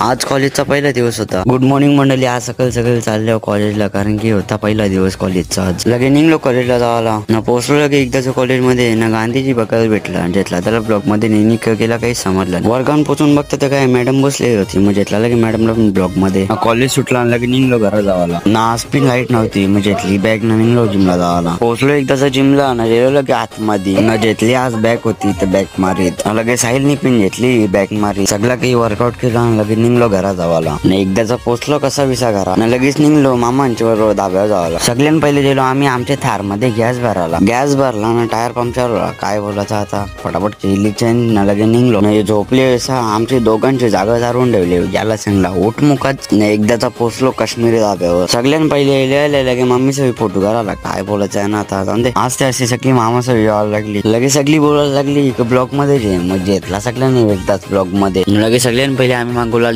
आज कॉलेजचा पहिला दिवस होता. गुड मॉर्निंग मंडळी. आज सकाळी चाललो कॉलेजला, कारण की होता पहिला दिवस कॉलेजचा. आज लगे निघलो कॉलेजला जायला. ना पोहोचलो लगे एकदाच कॉलेजमध्ये ना गांधीजी बघायला भेटला. जेतला त्याला ब्लॉक मध्ये नेहमी केला काही समजलं. वर्गात पोचून बघता तर काय मॅडम बसले होती. मग जेतला लगे मॅडमला ब्लॉक मध्ये कॉलेज सुटला. लगे निघलो घरा जावाला. ना आज पण लाईट नव्हती. मग जेतली बॅग ना निघलो जिमला जावाला. पोहोचलो एकदाच जिमला ना गेलो लगे आतमध्ये. ना जेतली आज बॅग होती तर बॅग मारीत. लगे साहिलनी पण घेतली बॅग मारी. सगळा काही वर्कआउट केला. लगे निघलो घरा जावाला. एकदाचा पोचलो कसा विसा घरा ना लगेच निघलो मामांच्या बरोबर दाब्यावर जावाला. सगळ्यां पहिले गेलो आम्ही आमच्या थार मध्ये गॅस भराला. गॅस भरला ना टायर पंक्चर होला. काय बोलायचं आता, फटाफट केली चेंज ना लगे निघलो. झोपले आमचे दोघांची जागा जारून ठेवले. याला सांगला उठ मुखात. एकदाचा पोचलो काश्मीरी दाब्यावर. सगळ्यां पहिले लगे मम्मी सगळी फोटो करायला. काय बोलायचं आहे ना आता. आज ते अशी सगळी मामा सगळी यायला लागली. लगे सगळी बोलायला लागली ब्लॉक मध्ये जे. मग घेतला सगळ्यांनी एकदाच ब्लॉक मध्ये. लगे सगळ्यांनी पहिले आम्ही मागवला